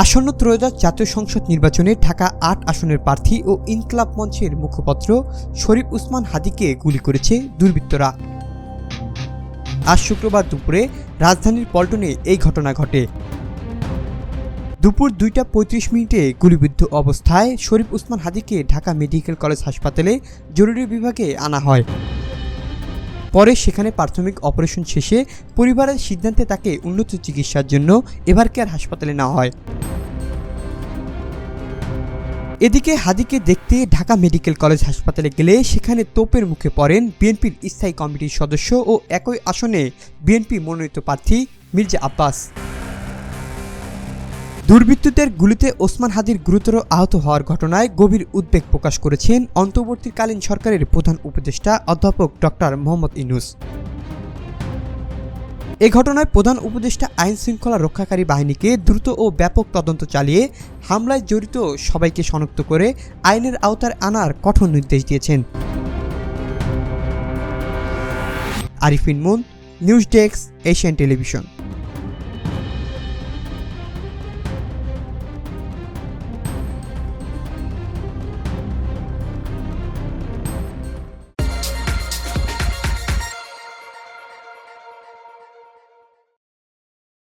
আসন্ন ত্রয়োদশ জাতীয় সংসদ নির্বাচনে ঢাকা ৮ আসনের প্রার্থী ও ইনকিলাব মঞ্চের মুখপাত্র শরীফ ওসমান হাদীকে গুলি করেছে দুর্বৃত্তরা। আজ শুক্রবার দুপুরে রাজধানীর পল্টনে এই ঘটনা ঘটে। দুপুর ২টা ৩৫ মিনিটে গুলিবিদ্ধ অবস্থায় শরীফ ওসমান হাদীকে ঢাকা মেডিকেল কলেজ হাসপাতালে জরুরি বিভাগে আনা হয়। পরে সেখানে প্রাথমিক অপারেশন শেষে পরিবারের সিদ্ধান্তে তাকে উন্নত চিকিৎসার জন্য এভারকেয়ার হাসপাতালে নেওয়া হয়। এদিকে হাদীকে দেখতে ঢাকা মেডিকেল কলেজ হাসপাতালে গেলে সেখানে তোপের মুখে পড়েন বিএনপির স্থায়ী কমিটির সদস্য ও একই আসনে বিএনপি মনোনীত প্রার্থী মির্জা আব্বাস। দুর্বৃত্তদের গুলিতে ওসমান হাদীর গুরুতর আহত হওয়ার ঘটনায় গভীর উদ্বেগ প্রকাশ করেছেন অন্তর্বর্তীকালীন সরকারের প্রধান উপদেষ্টা অধ্যাপক ডক্টর মোহাম্মদ ইউনূস। এ ঘটনায় প্রধান উপদেষ্টা আইন শৃঙ্খলা রক্ষাকারী বাহিনীকে দ্রুত ও ব্যাপক তদন্ত চালিয়ে হামলায় জড়িত সবাইকে শনাক্ত করে আইনের আওতায় আনার কঠোর নির্দেশ দিয়েছেন। Arifin moon, news desk, Asian television.